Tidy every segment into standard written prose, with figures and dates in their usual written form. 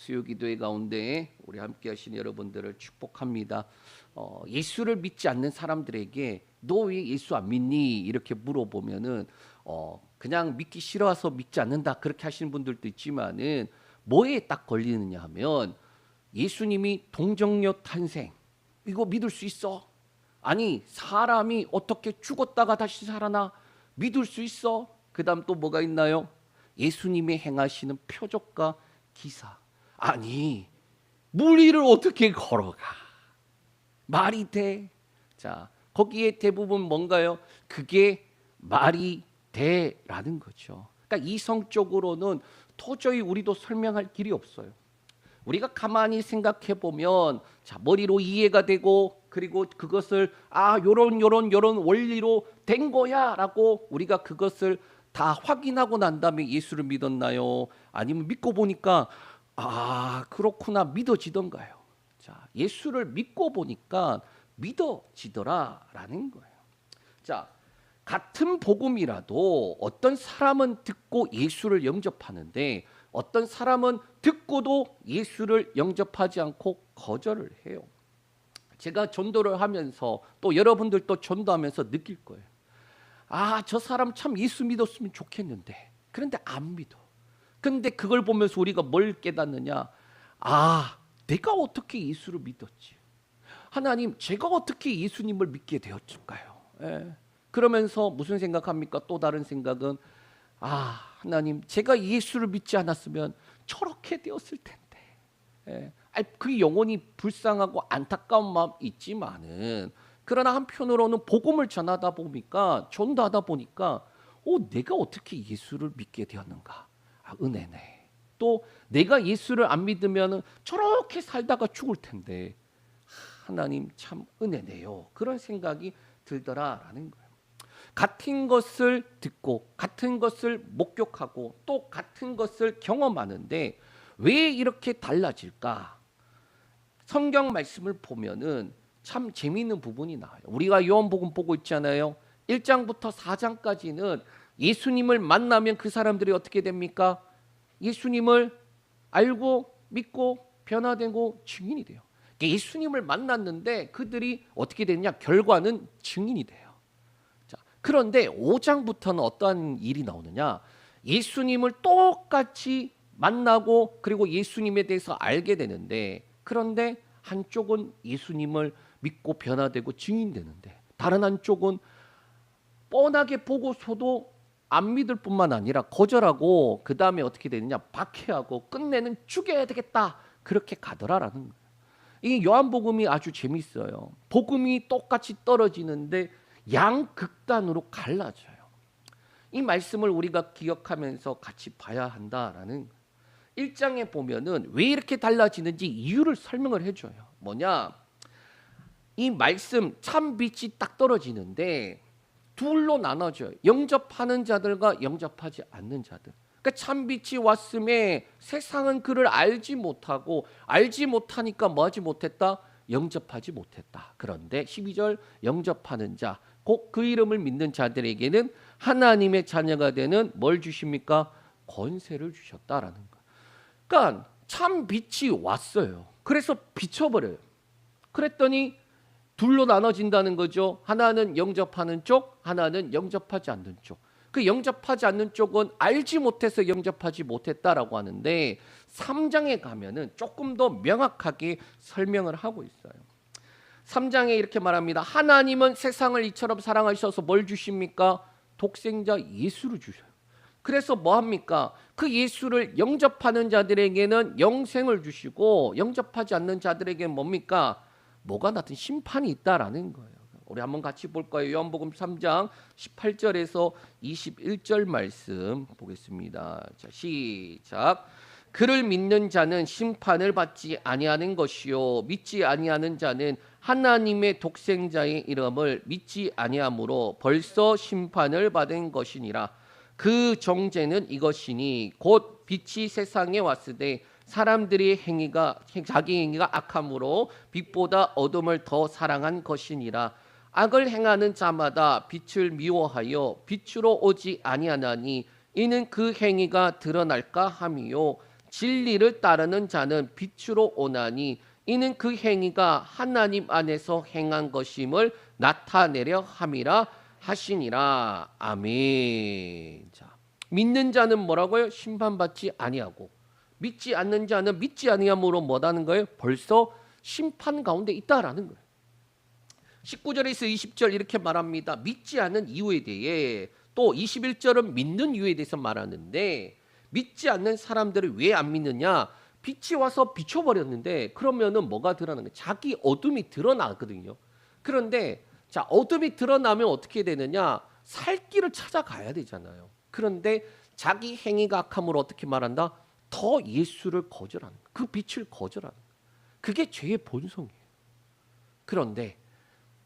수요기도회 가운데 우리 함께 하신 여러분들을 축복합니다. 예수를 믿지 않는 사람들에게 너 왜 예수 안 믿니? 이렇게 물어보면은 그냥 믿기 싫어서 믿지 않는다 그렇게 하시는 분들도 있지만은 뭐에 딱 걸리느냐 하면 예수님이 동정녀 탄생 이거 믿을 수 있어? 아니 사람이 어떻게 죽었다가 다시 살아나 믿을 수 있어? 그다음 또 뭐가 있나요? 예수님이 행하시는 표적과 기사. 아니 물 위를 어떻게 걸어가? 말이 돼? 자 거기에 대부분 뭔가요? 그게 말이 돼라는 거죠. 그러니까 이성적으로는 도저히 우리도 설명할 길이 없어요. 우리가 가만히 생각해 보면 자 머리로 이해가 되고 그리고 그것을 요런 원리로 된 거야라고 우리가 그것을 다 확인하고 난 다음에 예수를 믿었나요? 아니면 믿고 보니까 그렇구나 믿어지던가요? 자 예수를 믿고 보니까 믿어지더라라는 거예요. 자 같은 복음이라도 어떤 사람은 듣고 예수를 영접하는데 어떤 사람은 듣고도 예수를 영접하지 않고 거절을 해요. 제가 전도를 하면서 또 여러분들도 전도하면서 느낄 거예요. 저 사람 참 예수 믿었으면 좋겠는데 그런데 안 믿어. 근데 그걸 보면서 우리가 뭘 깨닫느냐? 내가 어떻게 예수를 믿었지? 하나님, 제가 어떻게 예수님을 믿게 되었을까요? 그러면서 무슨 생각합니까? 또 다른 생각은 하나님, 제가 예수를 믿지 않았으면 저렇게 되었을 텐데. 그 영혼이 불쌍하고 안타까운 마음 있지만은 그러나 한편으로는 복음을 전하다 보니까 전도하다 보니까 내가 어떻게 예수를 믿게 되었는가? 은혜네. 또 내가 예수를 안 믿으면 저렇게 살다가 죽을 텐데 하나님 참 은혜네요. 그런 생각이 들더라라는 거예요. 같은 것을 듣고 같은 것을 목격하고 또 같은 것을 경험하는데 왜 이렇게 달라질까? 성경 말씀을 보면은 참 재미있는 부분이 나와요. 우리가 요한복음 보고 있잖아요. 1장부터 4장까지는 예수님을 만나면 그 사람들이 어떻게 됩니까? 예수님을 알고 믿고 변화되고 증인이 돼요. 예수님을 만났는데 그들이 어떻게 되느냐? 결과는 증인이 돼요. 자, 그런데 5장부터는 어떠한 일이 나오느냐? 예수님을 똑같이 만나고 그리고 예수님에 대해서 알게 되는데 그런데 한쪽은 예수님을 믿고 변화되고 증인되는데 다른 한쪽은 뻔하게 보고서도 안 믿을 뿐만 아니라 거절하고 그 다음에 어떻게 되느냐? 박해하고 끝내는 죽여야 되겠다 그렇게 가더라라는 거예요. 이 요한복음이 아주 재밌어요. 복음이 똑같이 떨어지는데 양극단으로 갈라져요. 이 말씀을 우리가 기억하면서 같이 봐야 한다라는 거예요. 1장에 보면은 왜 이렇게 달라지는지 이유를 설명을 해줘요. 뭐냐? 이 말씀 참 빛이 딱 떨어지는데 둘로 나눠져요. 영접하는 자들과 영접하지 않는 자들. 그러니까 참 빛이 왔음에 세상은 그를 알지 못하고 알지 못하니까 뭐 하지 못했다? 영접하지 못했다. 그런데 12절 영접하는 자, 곧 그 이름을 믿는 자들에게는 하나님의 자녀가 되는 뭘 주십니까? 권세를 주셨다라는 거. 그러니까 참 빛이 왔어요. 그래서 비춰버려요. 그랬더니 둘로 나눠진다는 거죠. 하나는 영접하는 쪽, 하나는 영접하지 않는 쪽. 그 영접하지 않는 쪽은 알지 못해서 영접하지 못했다라고 하는데 3장에 가면은 조금 더 명확하게 설명을 하고 있어요. 3장에 이렇게 말합니다. 하나님은 세상을 이처럼 사랑하셔서 뭘 주십니까? 독생자 예수를 주셔요. 그래서 뭐 합니까? 그 예수를 영접하는 자들에게는 영생을 주시고 영접하지 않는 자들에게는 뭡니까? 뭐가 나든 심판이 있다라는 거예요. 우리 한번 같이 볼까요? 요한복음 3장 18절에서 21절 말씀 보겠습니다. 자, 시작. 그를 믿는 자는 심판을 받지 아니하는 것이요 믿지 아니하는 자는 하나님의 독생자의 이름을 믿지 아니하므로 벌써 심판을 받은 것이니라. 그 정죄는 이것이니 곧 빛이 세상에 왔으되 사람들이 자기 행위가 악함으로 빛보다 어둠을 더 사랑한 것이니라. 악을 행하는 자마다 빛을 미워하여 빛으로 오지 아니하나니 이는 그 행위가 드러날까 함이요 진리를 따르는 자는 빛으로 오나니 이는 그 행위가 하나님 안에서 행한 것임을 나타내려 함이라 하시니라. 아멘. 자, 믿는 자는 뭐라고요? 심판받지 아니하고, 믿지 않는 자는 믿지 아니함으로 뭐라는 거예요? 벌써 심판 가운데 있다라는 거예요. 19절에서 20절 이렇게 말합니다. 믿지 않는 이유에 대해, 또 21절은 믿는 이유에 대해서 말하는데, 믿지 않는 사람들을 왜 안 믿느냐? 빛이 와서 비춰버렸는데 그러면은 뭐가 드러나는 거예요? 자기 어둠이 드러나거든요. 그런데 자, 어둠이 드러나면 어떻게 되느냐? 살 길을 찾아가야 되잖아요. 그런데 자기 행위가 악함으로 어떻게 말한다? 더 예수를 거절하는 거예요. 그 빛을 거절하는 거예요. 그게 죄의 본성이에요. 그런데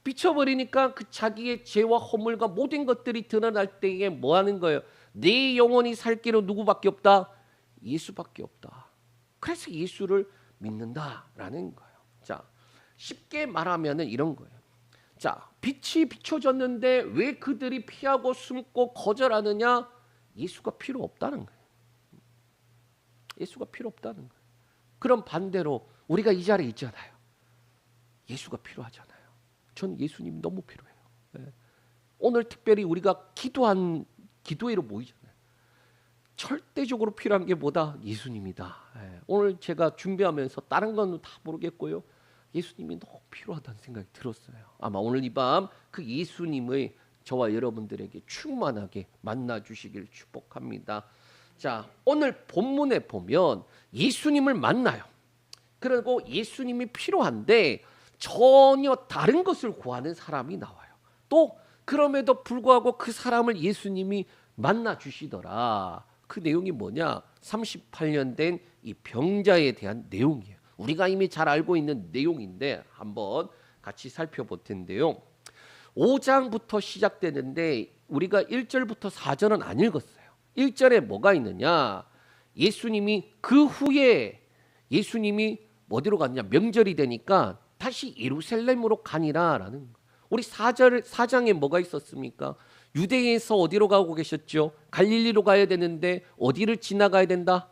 비춰버리니까 그 자기의 죄와 허물과 모든 것들이 드러날 때에 뭐 하는 거예요? 내 영혼이 살 길은 누구밖에 없다? 예수밖에 없다. 그래서 예수를 믿는다라는 거예요. 자, 쉽게 말하면은 이런 거예요. 자, 빛이 비춰졌는데 왜 그들이 피하고 숨고 거절하느냐? 예수가 필요 없다는 거예요. 예수가 필요 없다는 거예요. 그럼 반대로 우리가 이 자리에 있잖아요. 예수가 필요하잖아요. 전 예수님 너무 필요해요. 네. 오늘 특별히 우리가 기도회로 모이잖아요. 절대적으로 필요한 게 뭐다? 예수님이다. 네. 오늘 제가 준비하면서 다른 건 다 모르겠고요. 예수님이 너무 필요하다는 생각이 들었어요. 아마 오늘 이 밤 그 예수님의 저와 여러분들에게 충만하게 만나 주시길 축복합니다. 자, 오늘 본문에 보면 예수님을 만나요. 그리고 예수님이 필요한데 전혀 다른 것을 구하는 사람이 나와요. 또 그럼에도 불구하고 그 사람을 예수님이 만나 주시더라. 그 내용이 뭐냐? 38년 된 이 병자에 대한 내용이에요. 우리가 이미 잘 알고 있는 내용인데 한번 같이 살펴볼 텐데요. 5장부터 시작되는데 우리가 1절부터 4절은 안 읽었어요. 1절에 뭐가 있느냐? 예수님이 그 후에 예수님이 어디로 갔냐? 명절이 되니까 다시 예루살렘으로 가니라라는 거예요. 우리 4장에 뭐가 있었습니까? 유대에서 어디로 가고 계셨죠? 갈릴리로 가야 되는데 어디를 지나가야 된다?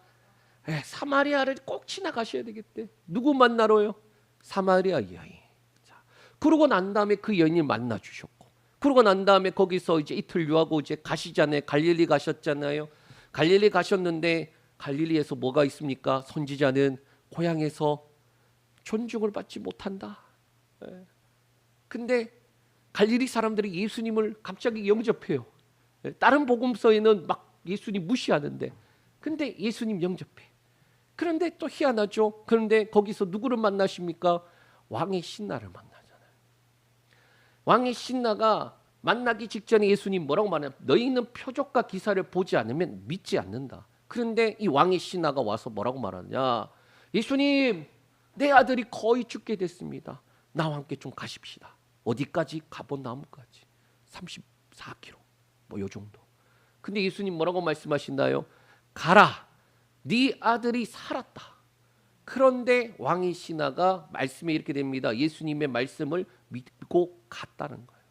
사마리아를 꼭 지나가셔야 되겠대. 누구 만나러요? 사마리아 여인. 자, 그러고 난 다음에 그 여인을 만나 주셨고, 그러고 난 다음에 거기서 이제 이틀 유하고 이제 가시잖아요. 갈릴리 가셨잖아요. 갈릴리 가셨는데 갈릴리에서 뭐가 있습니까? 선지자는 고향에서 존중을 받지 못한다. 근데 갈릴리 사람들이 예수님을 갑자기 영접해요. 다른 복음서에는 막 예수님 무시하는데, 근데 예수님 영접해. 그런데 또 희한하죠. 그런데 거기서 누구를 만나십니까? 왕의 신하를 만나잖아요. 왕의 신하가 만나기 직전에 예수님 뭐라고 말하냐? 너희는 표적과 기사를 보지 않으면 믿지 않는다. 그런데 이 왕의 신하가 와서 뭐라고 말하냐? 예수님, 내 아들이 거의 죽게 됐습니다. 나와 함께 좀 가십시다. 어디까지? 가버나움까지 34km 뭐 요 정도. 근데 예수님 뭐라고 말씀하신다요? 가라, 네 아들이 살았다. 그런데 왕의 신하가 말씀에 이렇게 됩니다. 예수님의 말씀을 믿고 갔다는 거예요.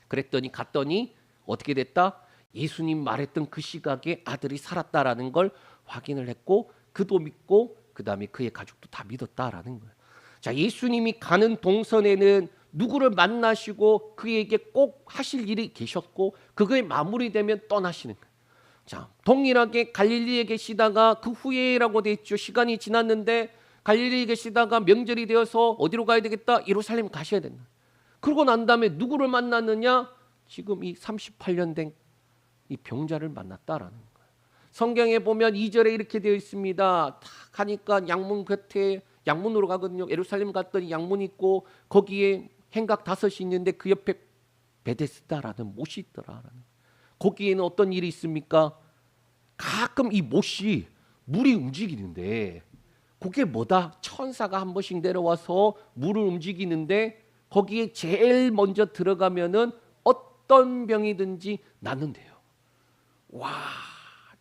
그랬더니 갔더니 어떻게 됐다? 예수님 말했던 그 시각에 아들이 살았다라는 걸 확인을 했고, 그도 믿고 그 다음에 그의 가족도 다 믿었다라는 거예요. 자, 예수님이 가는 동선에는 누구를 만나시고 그에게 꼭 하실 일이 계셨고, 그거에 마무리되면 떠나시는 거예요. 자, 동일하게 갈릴리에 계시다가 그 후에라고 돼 있죠. 시간이 지났는데 갈릴리에 계시다가 명절이 되어서 어디로 가야 되겠다? 예루살렘 가셔야 된다. 그러고 난 다음에 누구를 만났느냐? 지금 이 38년 된 이 병자를 만났다라는 거예요. 성경에 보면 2절에 이렇게 되어 있습니다. 딱 가니까 양문 곁에, 양문으로 가거든요. 예루살렘 갔더니 양문 있고 거기에 행각 5이 있는데 그 옆에 베데스다라는 못이 있더라라는 거예요. 거기에는 어떤 일이 있습니까? 가끔 이 못이 물이 움직이는데, 그게 뭐다? 천사가 한 번씩 내려와서 물을 움직이는데 거기에 제일 먼저 들어가면은 어떤 병이든지 낫는데요. 와,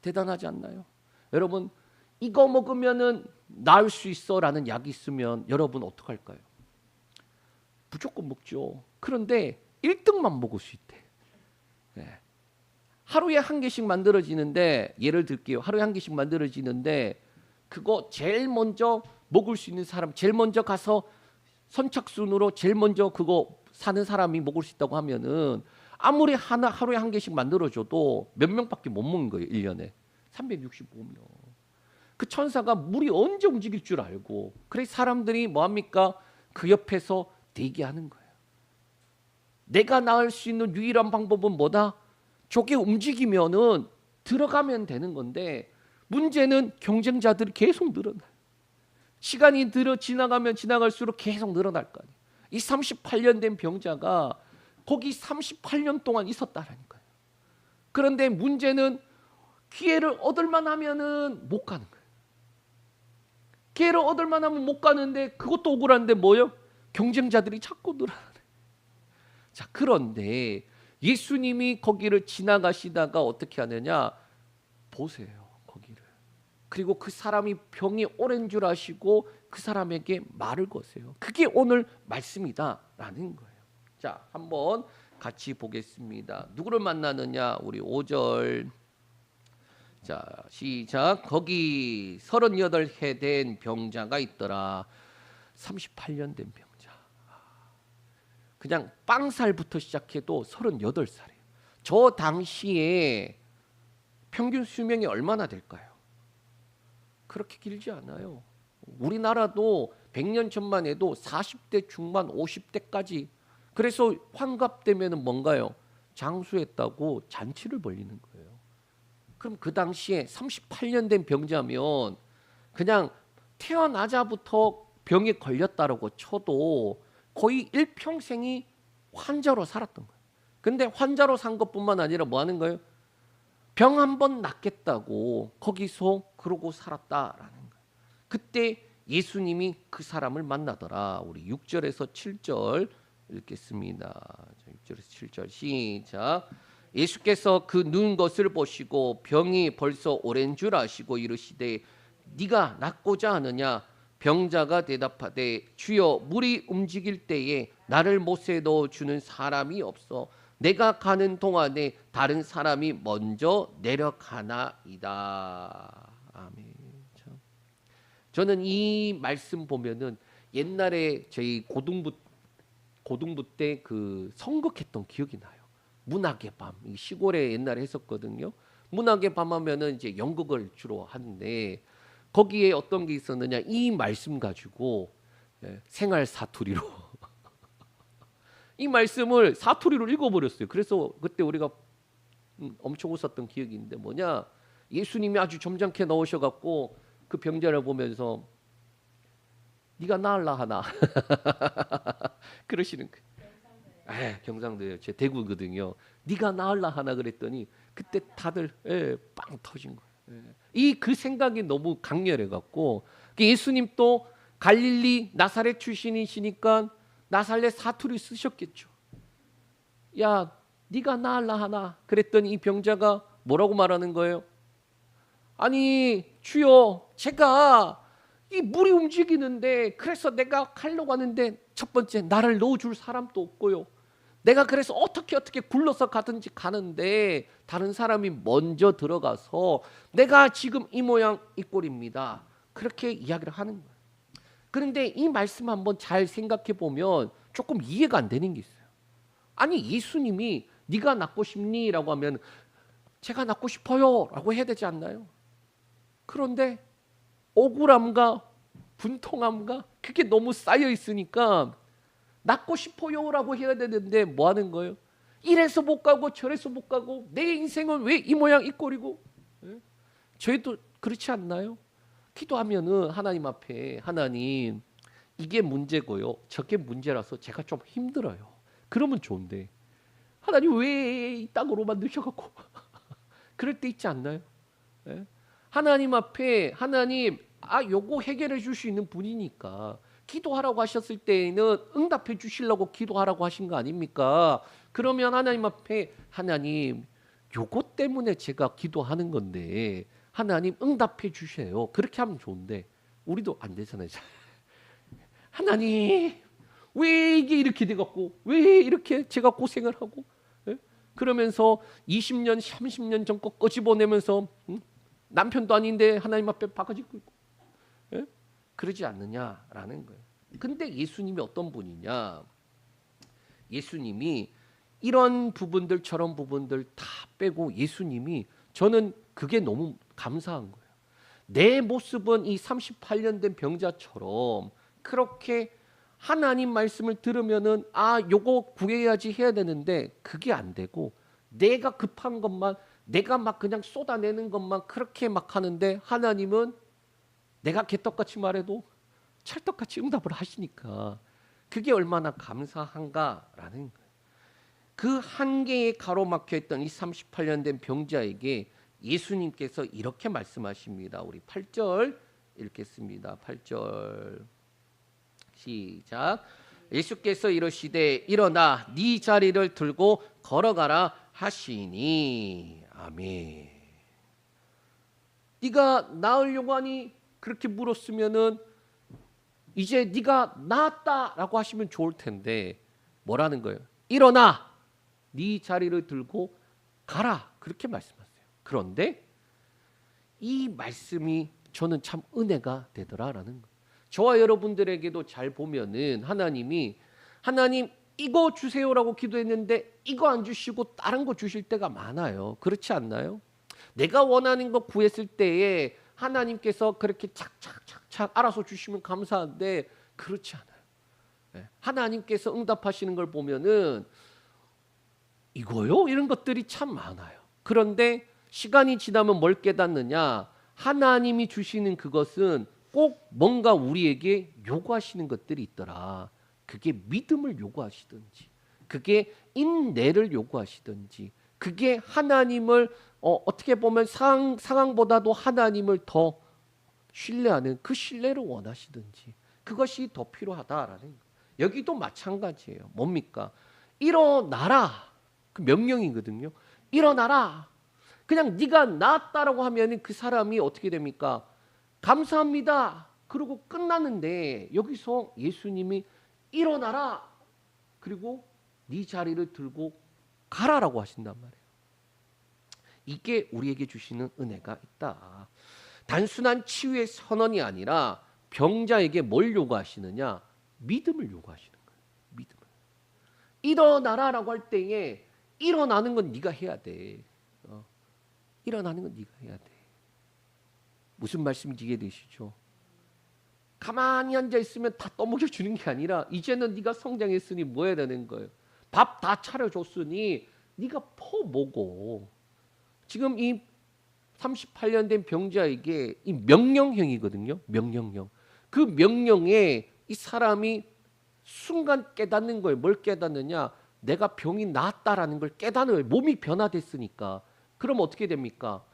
대단하지 않나요? 여러분, 이거 먹으면은 나을 수 있어라는 약이 있으면 여러분 어떡할까요? 무조건 먹죠. 그런데 1등만 먹을 수 있대. 네. 하루에 한 개씩 만들어지는데, 예를 들게요. 하루에 한 개씩 만들어지는데 그거 제일 먼저 먹을 수 있는 사람, 제일 먼저 가서 선착순으로 제일 먼저 그거 사는 사람이 먹을 수 있다고 하면은 아무리 하루에 한 개씩 만들어줘도 몇 명밖에 못 먹는 거예요. 1년에 365명. 그 천사가 물이 언제 움직일 줄 알고, 그래서 사람들이 뭐합니까? 그 옆에서 대기하는 거예요. 내가 나을 수 있는 유일한 방법은 뭐다? 저게 움직이면은 들어가면 되는 건데, 문제는 경쟁자들이 계속 늘어나요. 시간이 지나가면 지나갈수록 계속 늘어날 거 아니에요. 이 38년 된 병자가 거기 38년 동안 있었다라니까요. 그런데 문제는 기회를 얻을만 하면은 못 가는 거예요. 기회를 얻을만 하면 못 가는데, 그것도 억울한데 뭐예요? 경쟁자들이 자꾸 늘어나요. 자, 그런데 예수님이 거기를 지나가시다가 어떻게 하느냐? 보세요, 거기를. 그리고 그 사람이 병이 오랜 줄 아시고 그 사람에게 말을 거세요. 그게 오늘 말씀이다라는 거예요. 자, 한번 같이 보겠습니다. 누구를 만나느냐? 우리 5절. 자, 시작. 거기 38해 된 병자가 있더라. 38년 된 병자. 그냥 빵살부터 시작해도 38살이에요. 저 당시에 평균 수명이 얼마나 될까요? 그렇게 길지 않아요. 우리나라도 100년 전만 해도 40대 중반 50대까지. 그래서 환갑되면 뭔가요? 장수했다고 잔치를 벌리는 거예요. 그럼 그 당시에 38년 된 병자면 그냥 태어나자부터 병에 걸렸다라고 쳐도 거의 일평생이 환자로 살았던 거예요. 근데 환자로 산 것뿐만 아니라 뭐 하는 거예요? 병 한 번 낫겠다고 거기서 그러고 살았다라는 거예요. 그때 예수님이 그 사람을 만나더라. 우리 6절에서 7절 읽겠습니다. 6절에서 7절 시작. 예수께서 그 누운 것을 보시고 병이 벌써 오랜 줄 아시고 이르시되 네가 낫고자 하느냐? 병자가 대답하되 주여, 물이 움직일 때에 나를 못에 넣어주는 사람이 없어 내가 가는 동안에 다른 사람이 먼저 내려가나이다. 아멘. 저는 이 말씀 보면은 옛날에 저희 고등부 때 그 선극했던 기억이 나요. 문학의 밤, 시골에 옛날에 했었거든요. 문학의 밤 하면은 이제 연극을 주로 하는데, 거기에 어떤 게 있었느냐? 이 말씀 가지고 생활 사투리로 이 말씀을 사투리로 읽어버렸어요. 그래서 그때 우리가 엄청 웃었던 기억이 있는데, 뭐냐? 예수님이 아주 점잖게 나오셔갖고 그 병자를 보면서 네가 나을라 하나 그러시는 거예요. 경상도예요. 제 대구거든요. 네가 나을라 하나 그랬더니 그때 다들 빵 터진 거예요. 이 그 생각이 너무 강렬해갖고, 예수님 또 갈릴리 나사렛 출신이시니까 나사렛 사투리 쓰셨겠죠. 야, 네가 나을라 하나 그랬더니 이 병자가 뭐라고 말하는 거예요? 아니 주여, 제가 이 물이 움직이는데 그래서 내가 가려고 하는데 첫 번째 나를 넣어줄 사람도 없고요. 내가 그래서 어떻게 굴러서 가든지 가는데 다른 사람이 먼저 들어가서 내가 지금 이 모양 이 꼴입니다. 그렇게 이야기를 하는 거예요. 그런데 이 말씀 한번 잘 생각해 보면 조금 이해가 안 되는 게 있어요. 아니 예수님이 네가 낫고 싶니? 라고 하면 제가 낫고 싶어요 라고 해야 되지 않나요? 그런데 억울함과 분통함과 그게 너무 쌓여 있으니까 낫고 싶어요라고 해야 되는데 뭐 하는 거예요? 이래서 못 가고 저래서 못 가고 내 인생은 왜 이 모양 이 꼴이고. 저희도 그렇지 않나요? 기도하면은 하나님 앞에, 하나님 이게 문제고요, 저게 문제라서 제가 좀 힘들어요. 그러면 좋은데 하나님 왜 이 땅으로 만드셔갖고 그럴 때 있지 않나요? 하나님 앞에, 하나님 요거 해결해 줄 수 있는 분이니까 기도하라고 하셨을 때에는 응답해 주시려고 기도하라고 하신 거 아닙니까? 그러면 하나님 앞에, 하나님 요거 때문에 제가 기도하는 건데 하나님 응답해 주세요. 그렇게 하면 좋은데 우리도 안 되잖아요. 하나님 왜 이게 이렇게 돼갖고 왜 이렇게 제가 고생을 하고 그러면서 20년, 30년 전 거 꺼집어내면서 남편도 아닌데 하나님 앞에 바가지고 있고, 예? 그러지 않느냐라는 거예요. 근데 예수님이 어떤 분이냐? 예수님이 이런 부분들 저런 부분들 다 빼고 예수님이, 저는 그게 너무 감사한 거예요. 내 모습은 이 38년 된 병자처럼 그렇게 하나님 말씀을 들으면은 요거 구해야지 해야 되는데 그게 안 되고, 내가 급한 것만, 내가 막 그냥 쏟아내는 것만 그렇게 막 하는데 하나님은 내가 개떡같이 말해도 찰떡같이 응답을 하시니까 그게 얼마나 감사한가라는 거예요. 그 한계에 가로막혀 있던 이 38년 된 병자에게 예수님께서 이렇게 말씀하십니다. 우리 8절 읽겠습니다. 8절 시작. 예수께서 이르시되 일어나 네 자리를 들고 걸어가라 하시니. 아멘. 네가 나으려고 하니? 그렇게 물었으면은 이제 네가 나았다라고 하시면 좋을 텐데 뭐라는 거예요? 일어나 네 자리를 들고 가라, 그렇게 말씀하세요. 그런데 이 말씀이 저는 참 은혜가 되더라라는 거예요. 저와 여러분들에게도 잘 보면은 하나님 이거 주세요라고 기도했는데 이거 안 주시고 다른 거 주실 때가 많아요. 그렇지 않나요? 내가 원하는 거 구했을 때에 하나님께서 그렇게 착착착착 알아서 주시면 감사한데 그렇지 않아요. 하나님께서 응답하시는 걸 보면은 이거요? 이런 것들이 참 많아요. 그런데 시간이 지나면 뭘 깨닫느냐? 하나님이 주시는 그것은 꼭 뭔가 우리에게 요구하시는 것들이 있더라. 그게 믿음을 요구하시든지, 그게 인내를 요구하시든지, 그게 하나님을 어떻게 보면 상황보다도 하나님을 더 신뢰하는 그 신뢰를 원하시든지, 그것이 더 필요하다라는 거예요. 여기도 마찬가지예요. 뭡니까? 일어나라. 그 명령이거든요. 일어나라. 그냥 네가 나았다라고 하면 그 사람이 어떻게 됩니까? 감사합니다. 그러고 끝나는데 여기서 예수님이 일어나라. 그리고 네 자리를 들고 가라라고 하신단 말이에요. 이게 우리에게 주시는 은혜가 있다. 단순한 치유의 선언이 아니라 병자에게 뭘 요구하시느냐? 믿음을 요구하시는 거예요. 믿음을. 일어나라라고 할 때에 일어나는 건 네가 해야 돼. 일어나는 건 네가 해야 돼. 무슨 말씀인지 이해되시죠? 가만히 앉아 있으면 다 떠먹여 주는 게 아니라 이제는 네가 성장했으니 뭐 해야 되는 거예요? 밥 다 차려줬으니 네가 퍼먹어. 지금 이 38년 된 병자에게 이 명령형이거든요. 명령형. 그 명령에 이 사람이 순간 깨닫는 거예요. 뭘 깨닫느냐? 내가 병이 나았다라는 걸 깨닫는 거예요. 몸이 변화됐으니까. 그럼 어떻게 됩니까?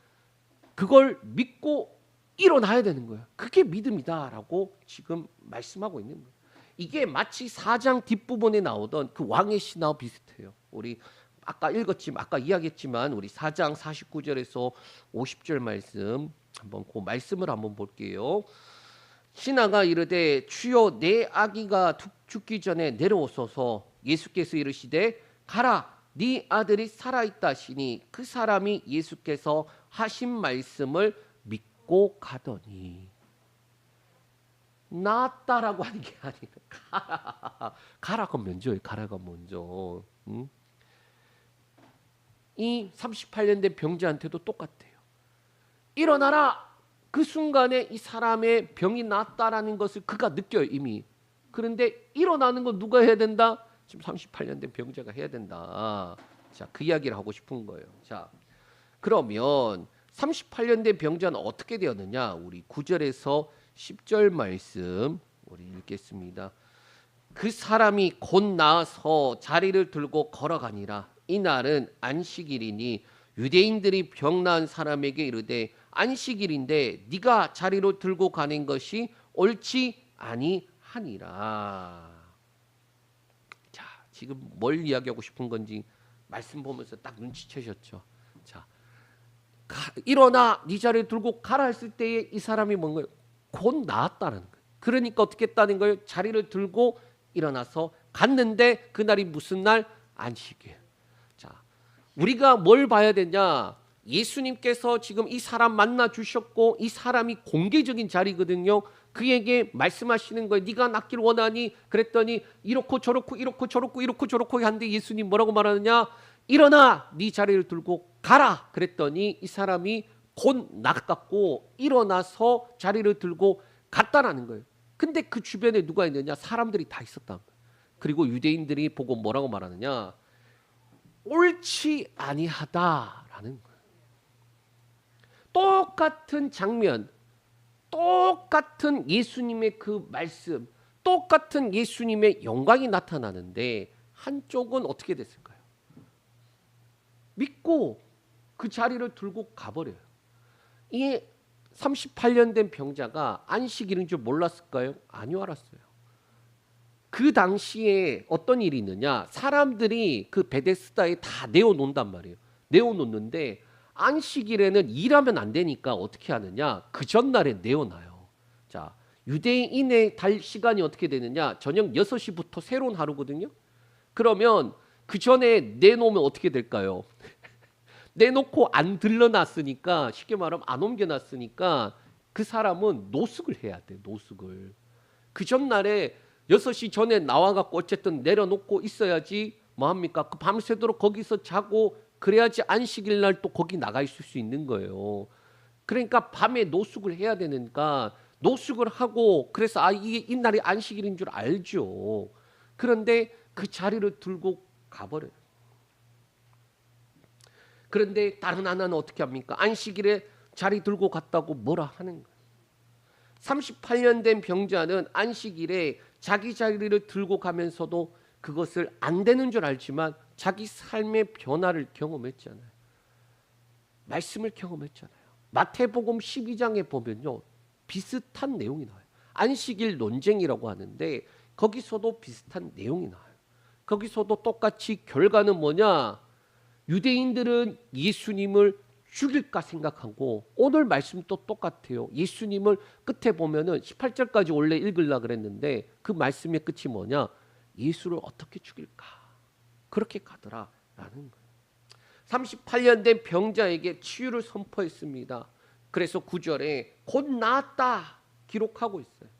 그걸 믿고 일어나야 되는 거예요. 그게 믿음이다라고 지금 말씀하고 있는 거예요. 이게 마치 4장 뒷부분에 나오던 그 왕의 신하와 비슷해요. 우리 아까 읽었지만, 아까 이야기했지만 우리 4장 49절에서 50절 말씀, 한번 그 말씀을 한번 볼게요. 신하가 이르되 주여 내 아기가 죽기 전에 내려오소서. 예수께서 이르시되 가라 네 아들이 살아있다 하시니 그 사람이 예수께서 하신 말씀을 믿고 가더니. 나았다라고 하는 게 아니라 가라가 먼저예요. 가라가 먼저. 이 38년 된 병자한테도 똑같아요. 일어나라. 그 순간에 이 사람의 병이 낫다라는 것을 그가 느껴요 이미. 그런데 일어나는 건 누가 해야 된다? 지금 38년 된 병자가 해야 된다. 자, 그 이야기를 하고 싶은 거예요. 자, 그러면 38년 된 병자는 어떻게 되었느냐? 우리 9절에서 10절 말씀 우리 읽겠습니다. 그 사람이 곧 나아서 자리를 들고 걸어가니라. 이날은 안식일이니 유대인들이 병 나은 사람에게 이르되 안식일인데 네가 자리로 들고 가는 것이 옳지 아니하니라. 자, 지금 뭘 이야기하고 싶은 건지 말씀 보면서 딱 눈치채셨죠? 자, 일어나 네 자리를 들고 가라 했을 때에 이 사람이 뭔가요? 곧 나았다는 거예요. 그러니까 어떻게 했다는 거예요? 자리를 들고 일어나서 갔는데 그날이 무슨 날? 안식일. 자, 우리가 뭘 봐야 되냐? 예수님께서 지금 이 사람 만나 주셨고 이 사람이 공개적인 자리거든요. 그에게 말씀하시는 거예요. 네가 낫길 원하니? 그랬더니 이렇고 저렇고 이렇고 저렇고 이렇고 저렇고 하는데 예수님 뭐라고 말하느냐? 일어나 네 자리를 들고 가라. 그랬더니 이 사람이 곧 낫갖고 일어나서 자리를 들고 갔다라는 거예요. 근데 그 주변에 누가 있느냐? 사람들이 다 있었단 말이에요. 그리고 유대인들이 보고 뭐라고 말하느냐? 옳지 아니하다라는 거예요. 똑같은 장면, 똑같은 예수님의 그 말씀, 똑같은 예수님의 영광이 나타나는데 한쪽은 어떻게 됐을까요? 믿고 그 자리를 들고 가버려요. 이 38년 된 병자가 안식일인 줄 몰랐을까요? 아니요, 알았어요. 그 당시에 어떤 일이 있느냐? 사람들이 그 베데스다에 다 내어놓는단 말이에요. 내어놓는데 안식일에는 일하면 안 되니까 어떻게 하느냐? 그 전날에 내어놔요. 자, 유대인의 달 시간이 어떻게 되느냐? 저녁 6시부터 새로운 하루거든요. 그러면 그 전에 내놓으면 어떻게 될까요? 내놓고 안 들러놨으니까, 쉽게 말하면 안 옮겨놨으니까 그 사람은 노숙을 해야 돼. 노숙을. 그 전날에 6시 전에 나와갖고 어쨌든 내려놓고 있어야지 뭐합니까? 그 밤새도록 거기서 자고 그래야지 안식일 날 또 거기 나가 있을 수 있는 거예요. 그러니까 밤에 노숙을 해야 되니까 노숙을 하고, 그래서 이게 이날이 안식일인 줄 알죠. 그런데 그 자리를 들고 가버려요. 그런데 다른 하나는 어떻게 합니까? 안식일에 자리 들고 갔다고 뭐라 하는 거예요. 38년 된 병자는 안식일에 자기 자리를 들고 가면서도 그것을 안 되는 줄 알지만 자기 삶의 변화를 경험했잖아요. 말씀을 경험했잖아요. 마태복음 12장에 보면요, 비슷한 내용이 나와요. 안식일 논쟁이라고 하는데 거기서도 비슷한 내용이 나와요. 거기서도 똑같이 결과는 뭐냐? 유대인들은 예수님을 죽일까 생각하고, 오늘 말씀도 똑같아요. 예수님을 끝에 보면은 18절까지 원래 읽으려고 그랬는데 그 말씀의 끝이 뭐냐? 예수를 어떻게 죽일까? 그렇게 가더라라는 거예요. 38년 된 병자에게 치유를 선포했습니다. 그래서 9절에 곧 나았다 기록하고 있어요.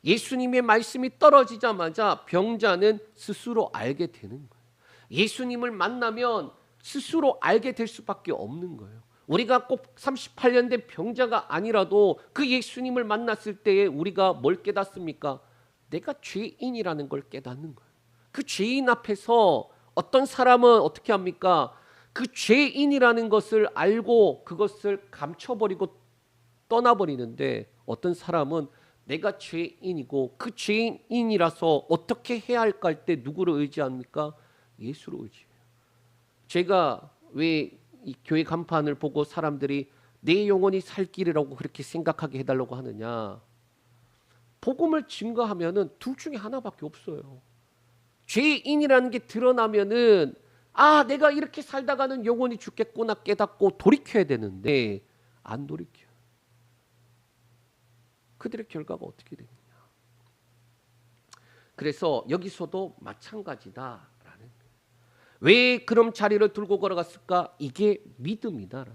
예수님의 말씀이 떨어지자마자 병자는 스스로 알게 되는 거예요. 예수님을 만나면 스스로 알게 될 수밖에 없는 거예요. 우리가 꼭 38년 된 병자가 아니라도 그 예수님을 만났을 때에 우리가 뭘 깨닫습니까? 내가 죄인이라는 걸 깨닫는 거예요. 그 죄인 앞에서 어떤 사람은 어떻게 합니까? 그 죄인이라는 것을 알고 그것을 감춰버리고 떠나버리는데, 어떤 사람은 내가 죄인이고 그 죄인이라서 어떻게 해야 할까 할 때 누구를 의지합니까? 예수를 의지해요. 제가 왜 이 교회 간판을 보고 사람들이 내 영혼이 살 길이라고 그렇게 생각하게 해달라고 하느냐? 복음을 증거하면은 둘 중에 하나밖에 없어요. 죄인이라는 게 드러나면은 내가 이렇게 살다가는 영혼이 죽겠구나 깨닫고 돌이켜야 되는데 안 돌이켜요. 그들의 결과가 어떻게 되느냐? 그래서 여기서도 마찬가지다. 왜 그럼 자리를 들고 걸어갔을까? 이게 믿음이다.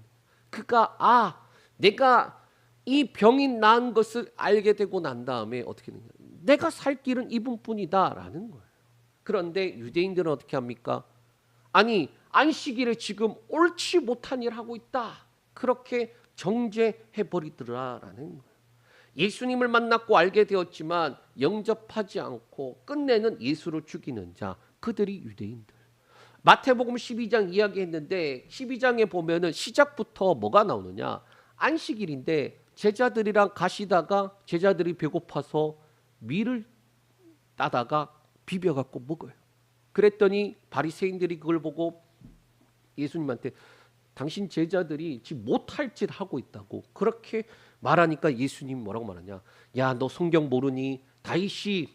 그가 내가 이 병이 난 것을 알게 되고 난 다음에 어떻게 되냐? 내가 살 길은 이분뿐이다라는 거예요. 그런데 유대인들은 어떻게 합니까? 아니, 안식일에 지금 옳지 못한 일 하고 있다. 그렇게 정죄해 버리더라라는 거예요. 예수님을 만났고 알게 되었지만 영접하지 않고 끝내는 예수를 죽이는 자, 그들이 유대인들. 마태복음 12장 이야기했는데 12장에 보면은 시작부터 뭐가 나오느냐? 안식일인데 제자들이랑 가시다가 제자들이 배고파서 밀을 따다가 비벼갖고 먹어요. 그랬더니 바리새인들이 그걸 보고 예수님한테 당신 제자들이 지금 못할 짓 하고 있다고 그렇게 말하니까 예수님 뭐라고 말하냐? 야, 너 성경 모르니? 다윗이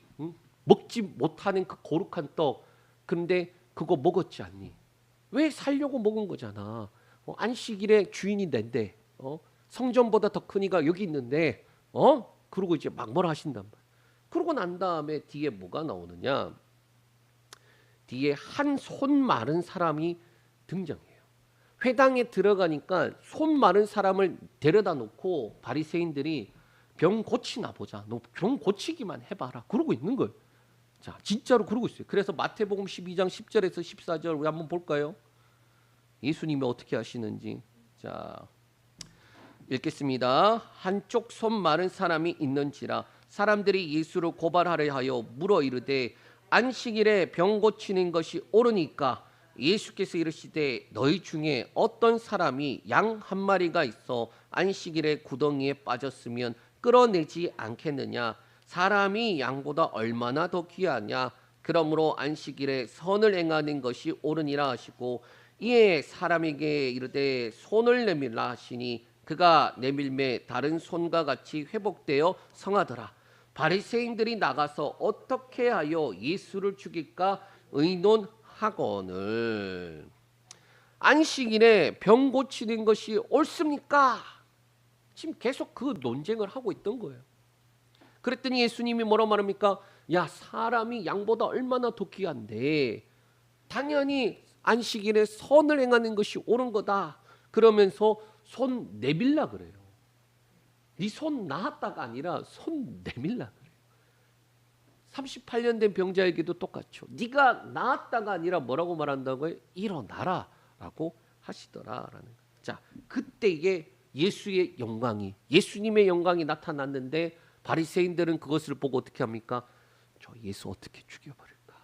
먹지 못하는 그 거룩한 떡, 근데 그거 먹었지 않니? 왜 살려고 먹은 거잖아. 안식일에 주인이 낸데, 성전보다 더 큰 이가 여기 있는데, 그러고 이제 막 뭐라 하신단 말이야. 그러고 난 다음에 뒤에 뭐가 나오느냐? 뒤에 한 손 마른 사람이 등장해요. 회당에 들어가니까 손 마른 사람을 데려다 놓고 바리새인들이 병 고치나 보자. 너 병 고치기만 해봐라. 그러고 있는 거예요. 자, 진짜로 그러고 있어요. 그래서 마태복음 12장 10절에서 14절 우리 한번 볼까요? 예수님이 어떻게 하시는지. 자, 읽겠습니다. 한쪽 손 마른 사람이 있는지라 사람들이 예수를 고발하려 하여 물어 이르되 안식일에 병 고치는 것이 옳으니까 예수께서 이르시되 너희 중에 어떤 사람이 양 한 마리가 있어 안식일에 구덩이에 빠졌으면 끌어내지 않겠느냐. 사람이 양보다 얼마나 더 귀하냐. 그러므로 안식일에 선을 행하는 것이 옳으니라 하시고 이에 사람에게 이르되 손을 내밀라 하시니 그가 내밀매 다른 손과 같이 회복되어 성하더라. 바리새인들이 나가서 어떻게 하여 예수를 죽일까 의논하거늘 안식일에 병 고치는 것이 옳습니까? 지금 계속 그 논쟁을 하고 있던 거예요. 그랬더니 예수님이 뭐라고 말합니까? 야, 사람이 양보다 얼마나 더 귀한데 당연히 안식일에 선을 행하는 것이 옳은 거다. 그러면서 손 내밀라 그래요. 네 손 나았다가 아니라 손 내밀라 그래요. 38년 된 병자에게도 똑같죠. 네가 나았다가 아니라 뭐라고 말한다고요? 일어나라 라고 하시더라라는 거예요. 자, 그때에 예수의 영광이, 예수님의 영광이 나타났는데 바리새인들은 그것을 보고 어떻게 합니까? 저 예수 어떻게 죽여버릴까?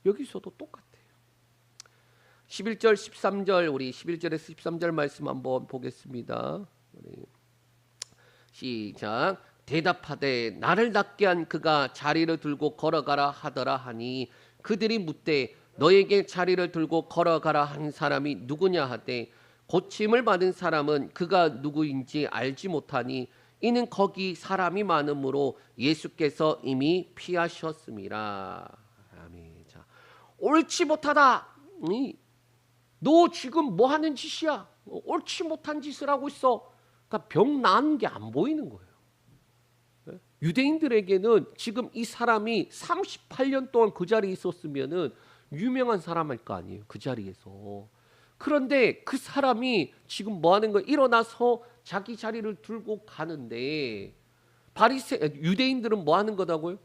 여기서도 똑같아요. 11절 13절 우리 11절에서 13절 말씀 한번 보겠습니다. 우리 시작. 대답하되 나를 낫게 한 그가 자리를 들고 걸어가라 하더라 하니 그들이 묻되 너에게 자리를 들고 걸어가라 한 사람이 누구냐 하되 고침을 받은 사람은 그가 누구인지 알지 못하니 이는 거기 사람이 많으므로 예수께서 이미 피하셨음이라. 아멘. 자, 옳지 못하다. 너 지금 뭐 하는 짓이야? 옳지 못한 짓을 하고 있어. 그러니까 병 나은 게 안 보이는 거예요. 유대인들에게는 지금 이 사람이 38년 동안 그 자리에 있었으면은 유명한 사람일 거 아니에요. 그 자리에서. 그런데 그 사람이 지금 뭐 하는 거예요? 일어나서 자기 자리를 들고 가는데 유대인들은 뭐 하는 거다고요?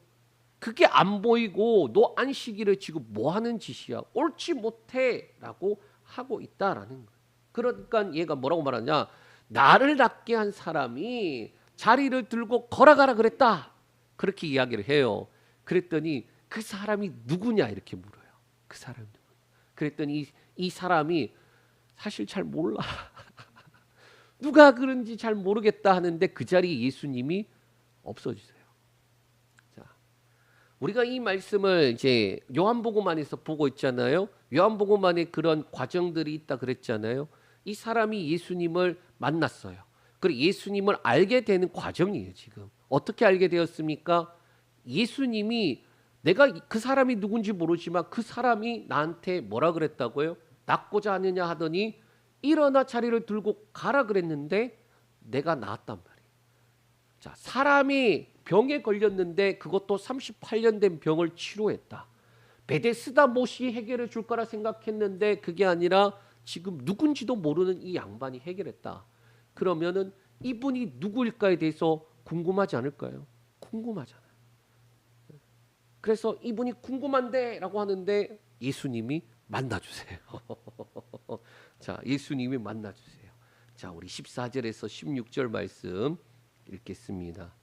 그게 안 보이고 너 안식일에 지금 뭐 하는 짓이야? 옳지 못해 라고 하고 있다라는 거예요. 그러니까 얘가 뭐라고 말하냐? 나를 낫게 한 사람이 자리를 들고 걸어가라 그랬다. 그렇게 이야기를 해요. 그랬더니 그 사람이 누구냐 이렇게 물어요. 그 사람이 누구냐. 그랬더니 이 사람이 사실 잘 몰라. 누가 그런지 잘 모르겠다 하는데 그 자리에 예수님이 없어지세요. 자, 우리가 이 말씀을 이제 요한복음 안에서 보고 있잖아요. 요한복음 안에 그런 과정들이 있다 그랬잖아요. 이 사람이 예수님을 만났어요. 그리고 예수님을 알게 되는 과정이에요. 지금 어떻게 알게 되었습니까? 예수님이 내가 그 사람이 누군지 모르지만 그 사람이 나한테 뭐라 그랬다고요? 낫고자 하느냐 하더니 일어나 자리를 들고 가라 그랬는데 내가 나았단 말이에요. 자, 사람이 병에 걸렸는데 그것도 38년 된 병을 치료했다. 베데스다 못이 해결해 줄 거라 생각했는데 그게 아니라 지금 누군지도 모르는 이 양반이 해결했다. 그러면은 이분이 누구일까에 대해서 궁금하지 않을까요? 궁금하잖아요. 그래서 이분이 궁금한데 라고 하는데 예수님이 만나주세요. 자, 예수님이 만나주세요. 자, 우리 14절에서 16절 말씀 읽겠습니다.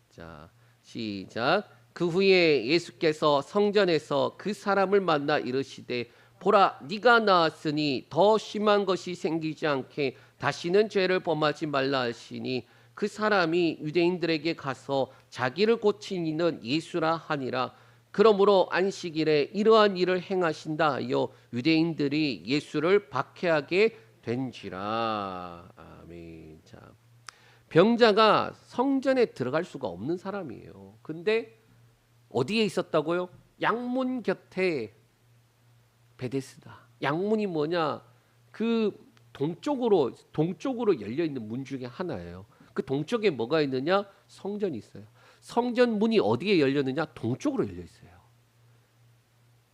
자, 시작. 그 후에 예수께서 성전에서 그 사람을 만나 이르시되 보라, 네가 나았으니 더 심한 것이 생기지 않게 다시는 죄를 범하지 말라 하시니 그 사람이 유대인들에게 가서 자기를 고친 이는 예수라 하니라. 그러므로 안식일에 이러한 일을 행하신다 하여 유대인들이 예수를 박해하게 된지라. 아멘. 자, 병자가 성전에 들어갈 수가 없는 사람이에요. 근데 어디에 있었다고요? 양문 곁에 베데스다. 양문이 뭐냐? 그 동쪽으로 열려 있는 문 중에 하나예요. 그 동쪽에 뭐가 있느냐? 성전이 있어요. 성전 문이 어디에 열렸느냐? 동쪽으로 열려 있어요.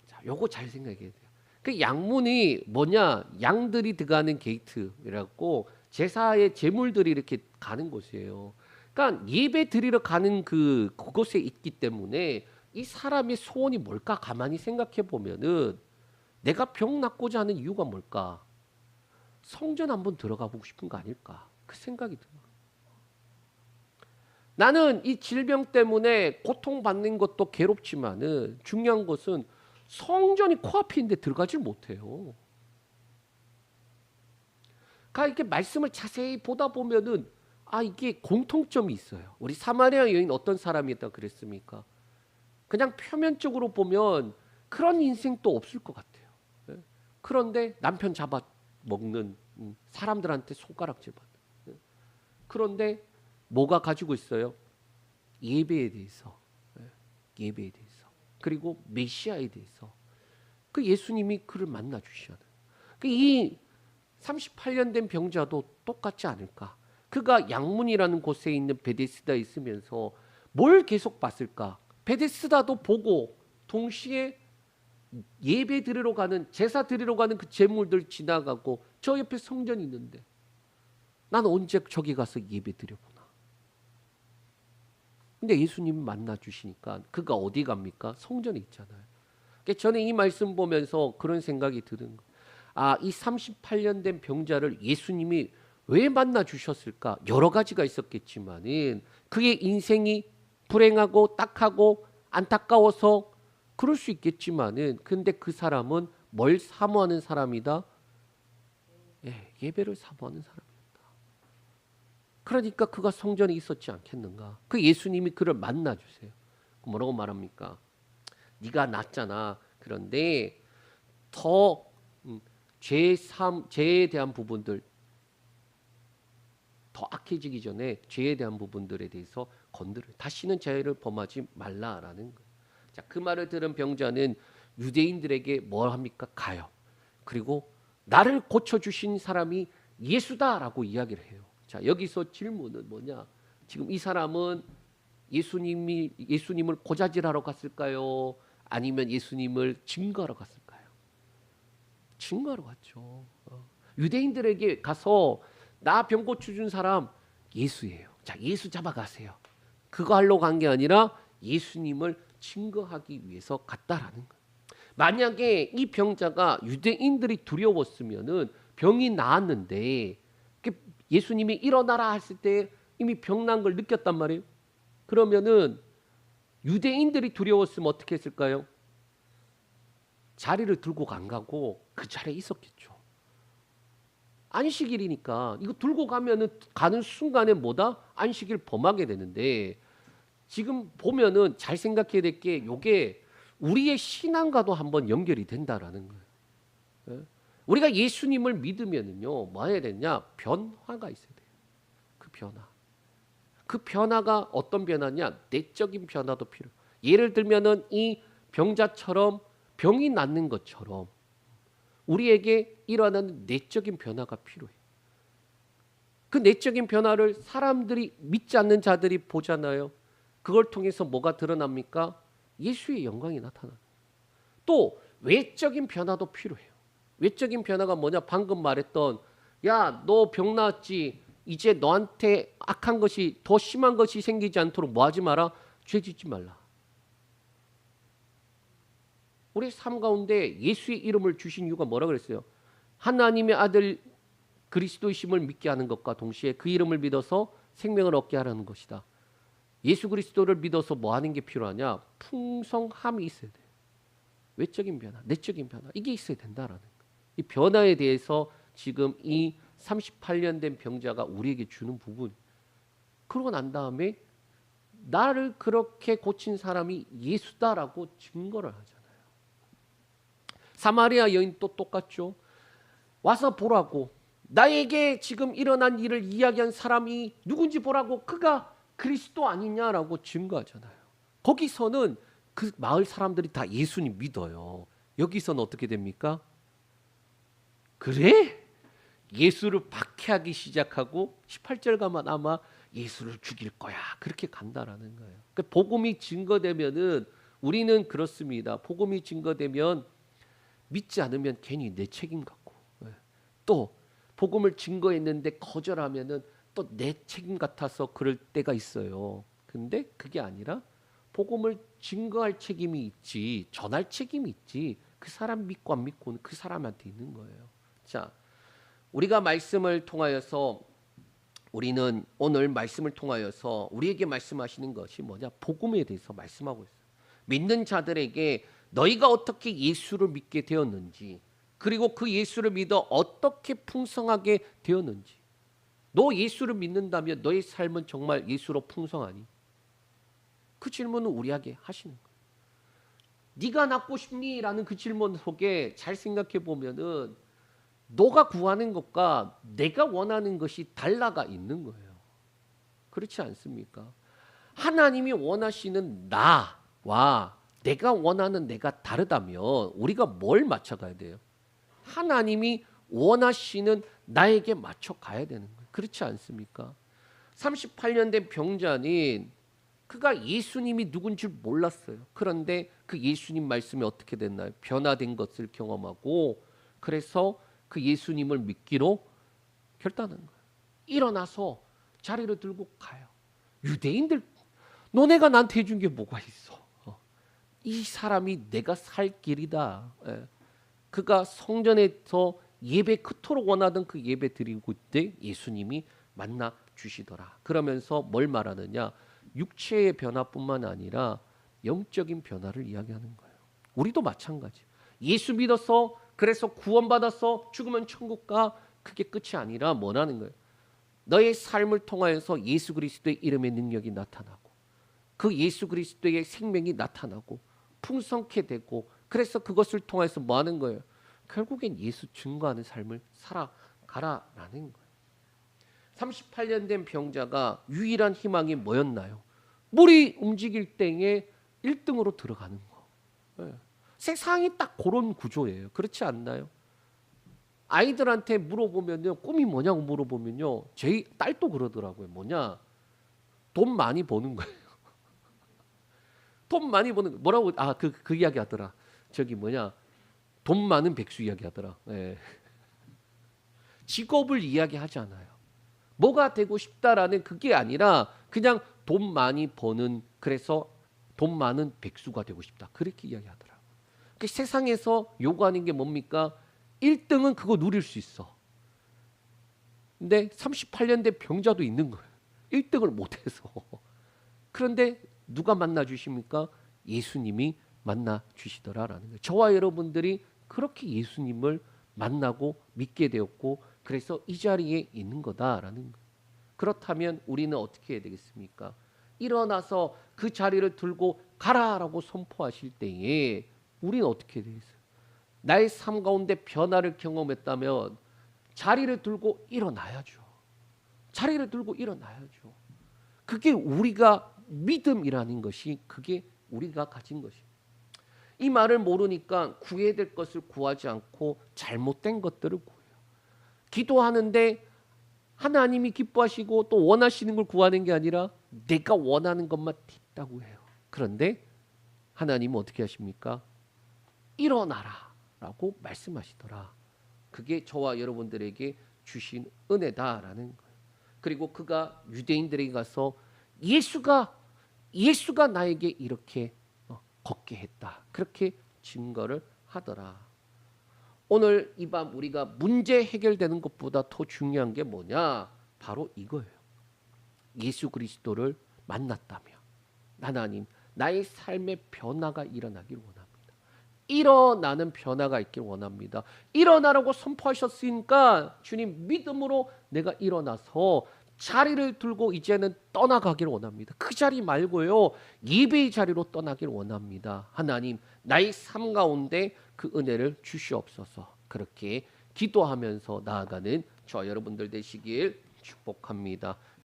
자, 요거 잘 생각해야 돼요. 그 양문이 뭐냐? 양들이 들어가는 게이트라고 제사의 제물들이 이렇게 가는 곳이에요. 그러니까 예배 드리러 가는 그곳에 있기 때문에 이 사람의 소원이 뭘까? 가만히 생각해 보면은 내가 병 낫고자 하는 이유가 뭘까? 성전 한번 들어가 보고 싶은 거 아닐까? 그 생각이 들어요. 나는 이 질병 때문에 고통받는 것도 괴롭지만은 중요한 것은 성전이 코앞에 있는데 들어가질 못해요. 그러니까 이렇게 말씀을 자세히 보다 보면은 이게 공통점이 있어요. 우리 사마리아 여인 어떤 사람이었다 그랬습니까? 그냥 표면적으로 보면 그런 인생도 없을 것 같아요. 예? 그런데 남편 잡아 먹는 사람들한테 손가락질 받는. 예? 그런데 뭐가 가지고 있어요? 예배에 대해서, 예? 예배에 대해서, 그리고 메시아에 대해서 그 예수님이 그를 만나 주셔야 돼요. 이 38년 된 병자도 똑같지 않을까? 그가 양문이라는 곳에 있는 베데스다에 있으면서 뭘 계속 봤을까? 베데스다도 보고 동시에 예배 드리러 가는, 제사 드리러 가는 그 제물들 지나가고 저 옆에 성전이 있는데 난 언제 저기 가서 예배 드려보나. 근데 예수님이 만나 주시니까 그가 어디 갑니까? 성전에 있잖아요. 그러니까 저는 이 말씀 보면서 그런 생각이 드는 거예요. 이 38년 된 병자를 예수님이 왜 만나 주셨을까? 여러 가지가 있었겠지만은 그의 인생이 불행하고 딱하고 안타까워서 그럴 수 있겠지만은 근데 그 사람은 뭘 사모하는 사람이다? 예배를 사모하는 사람이었다. 그러니까 그가 성전에 있었지 않겠는가? 그 예수님이 그를 만나 주세요. 뭐라고 말합니까? 네가 낫잖아. 그런데 더 죄에 대한 부분들, 더 악해지기 전에 죄에 대한 부분들에 대해서 건드려. 다시는 죄를 범하지 말라라는 거예요. 자, 그 말을 들은 병자는 유대인들에게 뭘 합니까? 가요. 그리고 나를 고쳐주신 사람이 예수다라고 이야기를 해요. 자, 여기서 질문은 뭐냐? 지금 이 사람은 예수님을 고자질하러 갔을까요? 아니면 예수님을 증거하러 갔을까요? 증거하러 갔죠. 유대인들에게 가서 나 병 고쳐준 사람 예수예요. 자, 예수 잡아가세요. 그거 하려고 간 게 아니라 예수님을 증거하기 위해서 갔다라는 거예요. 만약에 이 병자가 유대인들이 두려웠으면은 병이 나았는데 예수님이 일어나라 했을 때 이미 병난 걸 느꼈단 말이에요. 그러면은 유대인들이 두려웠으면 어떻게 했을까요? 자리를 들고 안 가고 그 자리에 있었겠죠. 안식일이니까 이거 들고 가면은 가는 순간에 뭐다? 안식일 범하게 되는데 지금 보면은 잘 생각해야 될 게 요게 우리의 신앙과도 한번 연결이 된다라는 거예요. 예? 우리가 예수님을 믿으면은요, 뭐 해야 되냐? 변화가 있어야 돼요. 그 변화. 그 변화가 어떤 변화냐? 내적인 변화도 필요해요. 예를 들면은 이 병자처럼 병이 낫는 것처럼 우리에게 일어나는 내적인 변화가 필요해요. 그 내적인 변화를 사람들이 믿지 않는 자들이 보잖아요. 그걸 통해서 뭐가 드러납니까? 예수의 영광이 나타나요. 또 외적인 변화도 필요해요. 외적인 변화가 뭐냐? 방금 말했던 야, 너 병 나았지? 이제 너한테 악한 것이 더 심한 것이 생기지 않도록 뭐 하지 마라? 죄 짓지 말라. 우리 삶 가운데 예수의 이름을 주신 이유가 뭐라 그랬어요? 하나님의 아들 그리스도이심을 믿게 하는 것과 동시에 그 이름을 믿어서 생명을 얻게 하라는 것이다. 예수 그리스도를 믿어서 뭐 하는 게 필요하냐? 풍성함이 있어야 돼요. 외적인 변화, 내적인 변화 이게 있어야 된다라는 거예요. 이 변화에 대해서 지금 이 38년 된 병자가 우리에게 주는 부분. 그러고 난 다음에 나를 그렇게 고친 사람이 예수다라고 증거를 하잖아요. 사마리아 여인 또 똑같죠. 와서 보라고. 나에게 지금 일어난 일을 이야기한 사람이 누군지 보라고. 그가 그리스도 아니냐라고 증거하잖아요. 거기서는 그 마을 사람들이 다 예수님 믿어요. 여기서는 어떻게 됩니까? 그래? 예수를 박해하기 시작하고 18절 가면 아마 예수를 죽일 거야. 그렇게 간다라는 거예요. 복음이 증거되면은 우리는 그렇습니다. 복음이 증거되면 믿지 않으면 괜히 내 책임 같고, 예. 또 복음을 증거했는데 거절하면은 또 내 책임 같아서 그럴 때가 있어요. 근데 그게 아니라 복음을 증거할 책임이 있지, 전할 책임이 있지. 그 사람 믿고 안 믿고는 그 사람한테 있는 거예요. 자, 우리가 말씀을 통하여서 우리는 오늘 말씀을 통하여서 우리에게 말씀하시는 것이 뭐냐? 복음에 대해서 말씀하고 있어요. 믿는 자들에게 너희가 어떻게 예수를 믿게 되었는지, 그리고 그 예수를 믿어 어떻게 풍성하게 되었는지. 너 예수를 믿는다면 너의 삶은 정말 예수로 풍성하니? 그 질문을 우리에게 하시는 거예요. 네가 낫고 싶니? 라는 그 질문 속에 잘 생각해 보면은 너가 구하는 것과 내가 원하는 것이 달라가 있는 거예요. 그렇지 않습니까? 하나님이 원하시는 나와 내가 원하는 내가 다르다면 우리가 뭘 맞춰가야 돼요? 하나님이 원하시는 나에게 맞춰가야 되는 거예요. 그렇지 않습니까? 38년 된 병자는 그가 예수님이 누군지 몰랐어요. 그런데 그 예수님 말씀이 어떻게 됐나요? 변화된 것을 경험하고 그래서 그 예수님을 믿기로 결단한 거예요. 일어나서 자리를 들고 가요. 유대인들 너네가 나한테 해준 게 뭐가 있어? 이 사람이 내가 살 길이다. 예. 그가 성전에서 예배 그토록 원하던 그 예배 드리고 때 예수님이 만나 주시더라. 그러면서 뭘 말하느냐? 육체의 변화뿐만 아니라 영적인 변화를 이야기하는 거예요. 우리도 마찬가지. 예수 믿어서 그래서 구원받아서 죽으면 천국 가, 그게 끝이 아니라 뭐라는 거예요? 너의 삶을 통하여서 예수 그리스도의 이름의 능력이 나타나고 그 예수 그리스도의 생명이 나타나고 풍성케 되고 그래서 그것을 통해서 뭐 하는 거예요? 결국엔 예수 증거하는 삶을 살아가라라는 거예요. 38년 된 병자가 유일한 희망이 뭐였나요? 물이 움직일 때에 1등으로 들어가는 거. 네. 세상이 딱 그런 구조예요. 그렇지 않나요? 아이들한테 물어보면요, 꿈이 뭐냐고 물어보면요, 제 딸도 그러더라고요. 뭐냐? 돈 많이 버는 거예요. 돈 많이 버는 거. 뭐라고? 그 이야기 하더라. 저기 뭐냐? 돈 많은 백수 이야기 하더라. 네. 직업을 이야기하지 않아요. 뭐가 되고 싶다라는 그게 아니라 그냥 돈 많이 버는, 그래서 돈 많은 백수가 되고 싶다. 그렇게 이야기하더라고요. 그 세상에서 요구하는 게 뭡니까? 1등은 그거 누릴 수 있어. 근데 38년 된 병자도 있는 거예요. 1등을 못해서. 그런데 누가 만나 주십니까? 예수님이 만나 주시더라라는 거예요. 저와 여러분들이 그렇게 예수님을 만나고 믿게 되었고 그래서 이 자리에 있는 거다라는 거예요. 그렇다면 우리는 어떻게 해야 되겠습니까? 일어나서 그 자리를 들고 가라라고 선포하실 때에 우리는 어떻게 되겠어요? 나의 삶 가운데 변화를 경험했다면 자리를 들고 일어나야죠. 자리를 들고 일어나야죠. 그게 우리가 믿음이라는 것이, 그게 우리가 가진 것입니다. 이 말을 모르니까 구해야 될 것을 구하지 않고 잘못된 것들을 구해요. 기도하는데 하나님이 기뻐하시고 또 원하시는 걸 구하는 게 아니라 내가 원하는 것만 딛다고 해요. 그런데 하나님은 어떻게 하십니까? 일어나라 라고 말씀하시더라. 그게 저와 여러분들에게 주신 은혜다라는 거예요. 그리고 그가 유대인들에게 가서 예수가 나에게 이렇게 걷게 했다. 그렇게 증거를 하더라. 오늘 이 밤 우리가 문제 해결되는 것보다 더 중요한 게 뭐냐? 바로 이거예요. 예수 그리스도를 만났다면 하나님, 나의 삶의 변화가 일어나길 원합니다. 일어나는 변화가 있길 원합니다. 일어나라고 선포하셨으니까 주님, 믿음으로 내가 일어나서 자리를 들고 이제는 떠나가길 원합니다. 그 자리 말고요, 예배의 자리로 떠나길 원합니다. 하나님, 나의 삶 가운데 그 은혜를 주시옵소서. 그렇게 기도하면서 나아가는 저 여러분들 되시길 축복합니다.